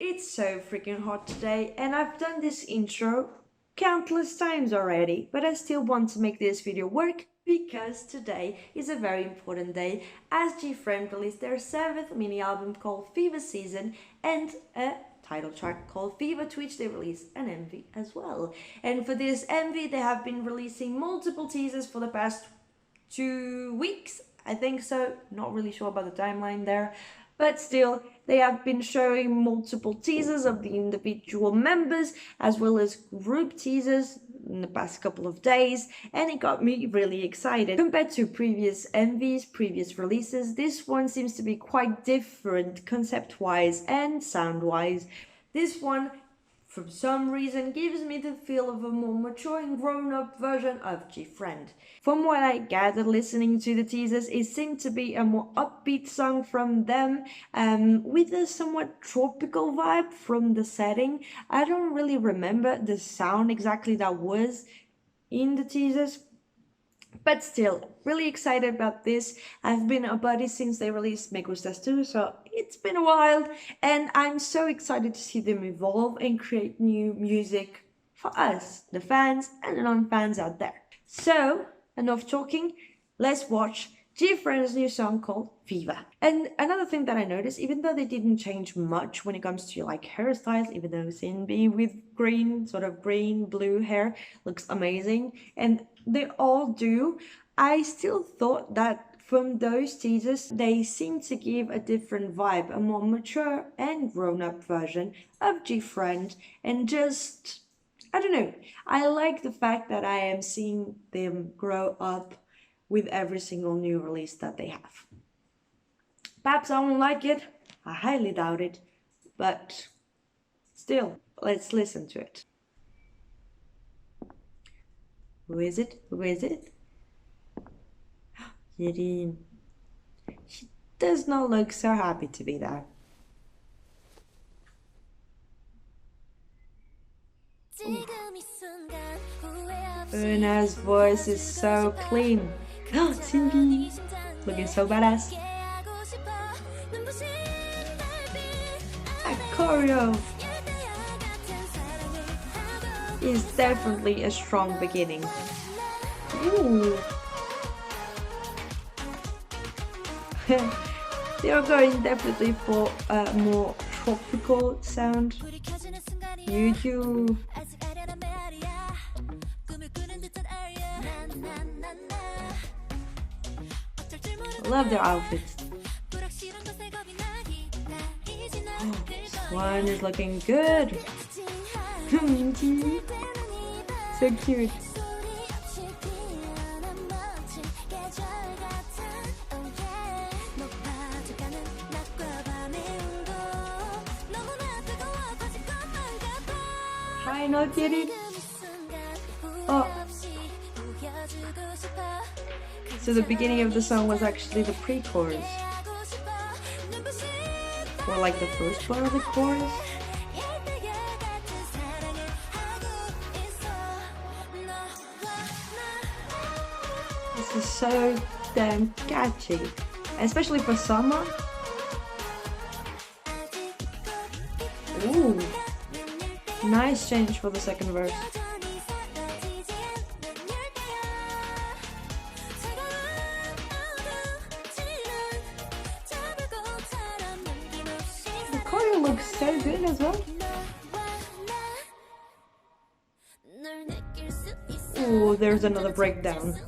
It's so freaking hot today, and I've done this intro countless times already, but I still want to make this video work because today is a very important day as Gfriend released their 7th mini album called Fever Season and a title track called Fever, to which they released an MV as well. And for this MV, they have been releasing multiple teasers for the past 2 weeks, I think so, not really sure about the timeline there, but still they have been showing multiple teasers of the individual members as well as group teasers in the past couple of days, and it got me really excited. Compared to previous MVs, previous releases, this one seems to be quite different concept-wise and sound-wise. This one, for some reason, gives me the feel of a more mature and grown-up version of Gfriend. From what I gathered listening to the teasers, it seemed to be a more upbeat song from them, with a somewhat tropical vibe from the setting. I don't really remember the sound exactly that was in the teasers, but still, really excited about this. I've been a buddy since they released Me Gustas too, so it's been a while, and I'm so excited to see them evolve and create new music for us, the fans and the non-fans out there. So, enough talking, let's watch Gfriend's new song called Fever. And another thing that I noticed, even though they didn't change much when it comes to like hairstyles, even though Cindy with green, sort of green, blue hair looks amazing, and they all do, I still thought that from those teasers, they seem to give a different vibe, a more mature and grown-up version of Gfriend, and just, I don't know, I like the fact that I am seeing them grow up with every single new release that they have. Perhaps I won't like it, I highly doubt it, but still, let's listen to it. Who is it? Who is it? Yirin. She does not look so happy to be there. Una's voice is so clean. Oh, Cindy, looking so badass. That choreo is definitely a strong beginning. Ooh. They are going definitely for a more tropical sound. YouTube. I love their outfits. Oh, this one is looking good. So cute. Hi, not kidding. Oh. So the beginning of the song was actually the pre-chorus. Or like the first part of the chorus. This is so damn catchy. Especially for summer. Ooh. Nice change for the second verse. The choreo looks so good as well. Oh, there's another breakdown.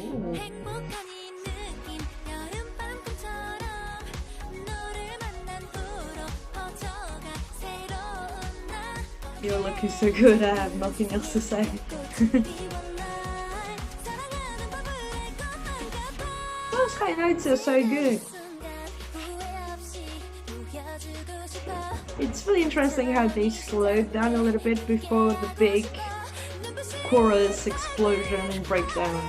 Ooh. You're looking so good, I have nothing else to say. Those high notes are so good. It's really interesting how they slowed down a little bit before the big chorus explosion breakdown.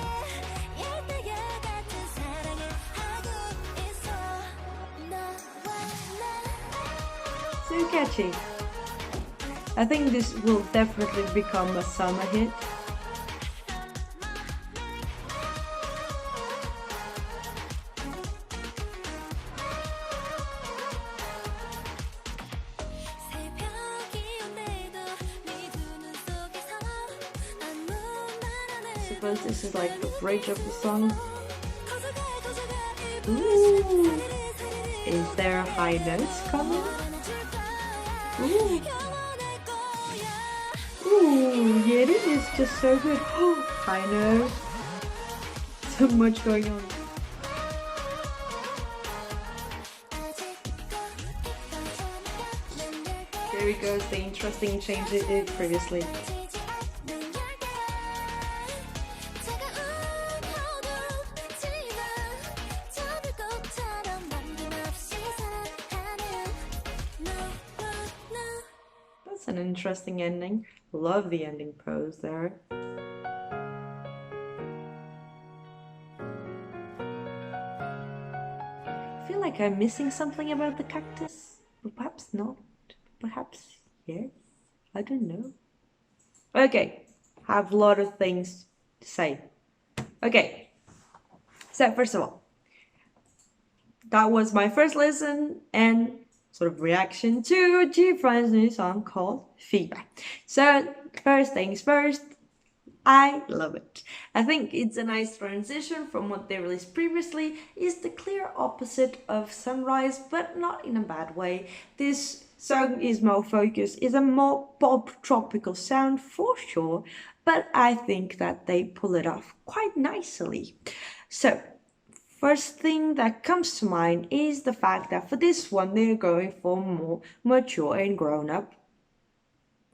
So catchy. I think this will definitely become a summer hit. suppose this is like the bridge of the song. Ooh. Is there high notes coming? Ooh. Ooh, yeah, this is just so good. Oh, high notes. So much going on. There he goes, the interesting change they did previously. That's an interesting ending. Love the ending pose there. I feel like I'm missing something about the cactus. Perhaps not. Perhaps yes. I don't know. Okay, I have a lot of things to say. Okay, so first of all, that was my first listen and sort of reaction to Gfriend's new song called Feedback. So first things first, I love it. I think it's a nice transition from what they released previously. It's the clear opposite of Sunrise, but not in a bad way. This song is more focused, is a more pop tropical sound for sure, but I think that they pull it off quite nicely. So first thing that comes to mind is the fact that for this one they're going for more mature and grown up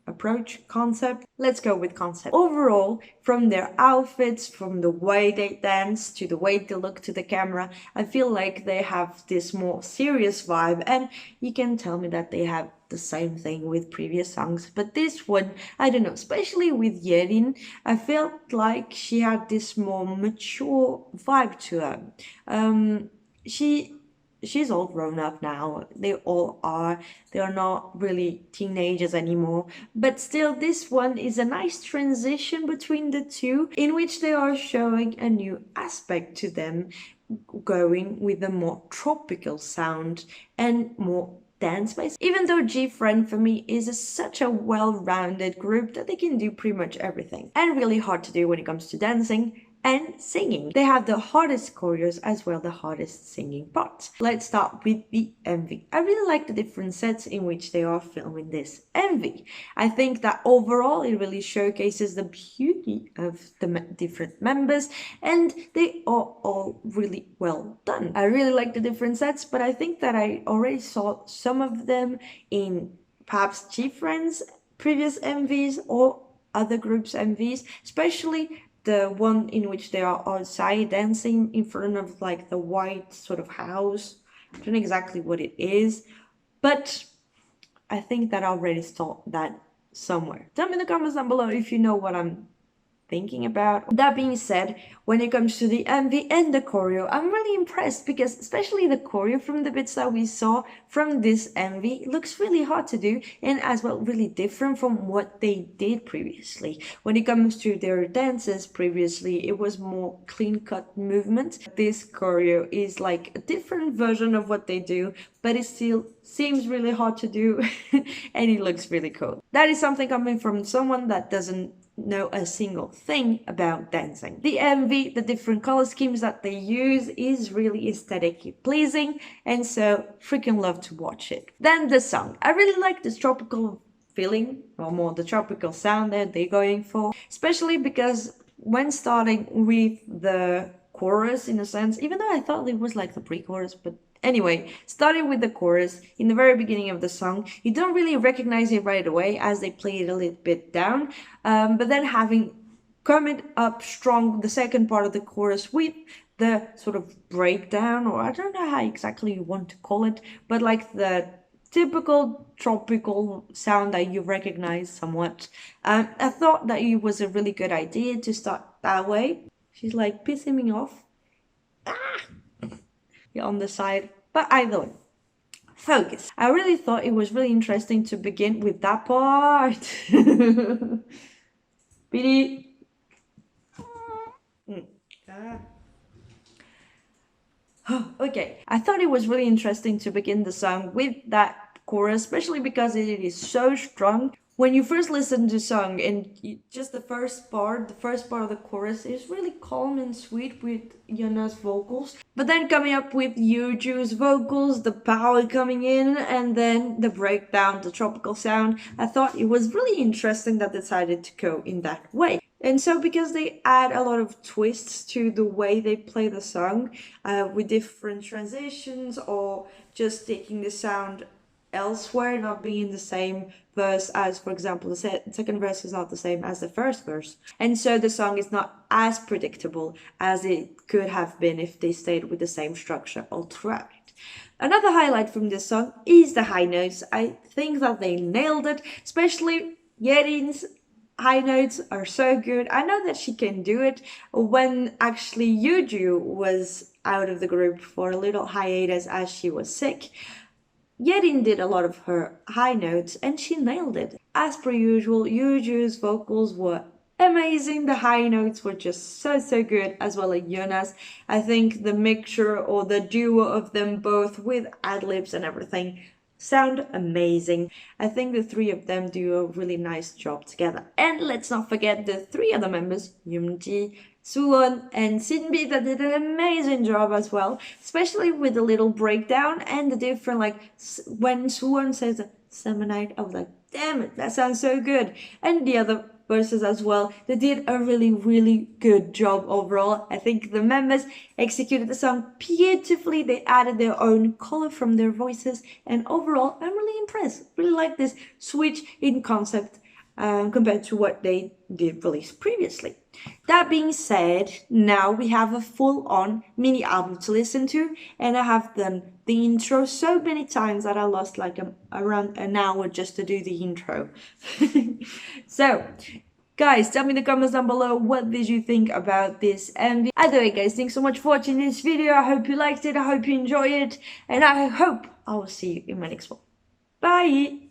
approach concept. Let's go with concept. Overall, from their outfits, from the way they dance to the way they look to the camera, I feel like they have this more serious vibe, and you can tell me that they have the same thing with previous songs, but this one, I don't know, especially with Yerin, I felt like she had this more mature vibe to her. She's all grown up now. They all are. They are not really teenagers anymore. But still, this one is a nice transition between the two, in which they are showing a new aspect to them, going with a more tropical sound and more dance based. Even though Gfriend for me is such a well-rounded group that they can do pretty much everything, and really hard to do when it comes to dancing and singing. They have the hardest choreos as well, the hardest singing parts. Let's start with the MV. I really like the different sets in which they are filming this MV. I think that overall it really showcases the beauty of the different members, and they are all really well done. I really like the different sets, but I think that I already saw some of them in perhaps Gfriend's previous MVs or other groups' MVs, especially the one in which they are outside dancing in front of like the white sort of house. I don't know exactly what it is, but I think that I already saw that somewhere. Tell me in the comments down below if you know what I'm thinking about. That being said, when it comes to the MV and the choreo, I'm really impressed because especially the choreo from the bits that we saw from this MV looks really hard to do, and as well really different from what they did previously. When it comes to their dances previously, it was more clean-cut movement. This choreo is like a different version of what they do, but it still seems really hard to do and it looks really cool. That is something coming from someone that doesn't know a single thing about dancing. The MV, the different color schemes that they use is really aesthetically pleasing, and so freaking love to watch it. Then the song. I really like this tropical feeling, or more the tropical sound that they're going for, especially because when starting with the chorus, in a sense, even though I thought it was like the pre-chorus, but anyway, starting with the chorus, in the very beginning of the song, you don't really recognize it right away as they play it a little bit down, but then having coming up strong the second part of the chorus with the sort of breakdown, or I don't know how exactly you want to call it, but like the typical tropical sound that you recognize somewhat. I thought that it was a really good idea to start that way. She's like pissing me off. On the side, but either way, focus. I really thought it was really interesting to begin with that part. Pity. Okay, I thought it was really interesting to begin the song with that chorus, especially because it is so strong when you first listen to the song and just the first part of the chorus is really calm and sweet with Yona's vocals, but then coming up with Yuju's vocals, the power coming in, and then the breakdown, the tropical sound, I thought it was really interesting that they decided to go in that way. And so because they add a lot of twists to the way they play the song, with different transitions or just taking the sound elsewhere, not being the same verse as, for example, the second verse is not the same as the first verse. And so the song is not as predictable as it could have been if they stayed with the same structure all throughout it. Another highlight from this song is the high notes. I think that they nailed it, especially Yerin's high notes are so good. I know that she can do it. When actually Yuju was out of the group for a little hiatus as she was sick, Yerin did a lot of her high notes and she nailed it. As per usual, Yuju's vocals were amazing. The high notes were just so good, as well as Yona's. I think the mixture or the duo of them both with ad-libs and everything sound amazing. I think the three of them do a really nice job together. And let's not forget the three other members, Yoonji, Suwon and Sinbi, that did an amazing job as well, especially with the little breakdown and the different, like when Suwon says Semonite, I was like, damn it, that sounds so good. And the other verses as well, they did a really good job overall. I think the members executed the song beautifully. They added their own color from their voices, and overall I'm really impressed. Really like this switch in concept compared to what they did release previously. That being said, now we have a full-on mini album to listen to, and I have done the intro so many times that I lost like around an hour just to do the intro. So, guys, tell me in the comments down below, what did you think about this MV? Either way, guys, thanks so much for watching this video. I hope you liked it, I hope you enjoyed it, and I hope I will see you in my next one. Bye!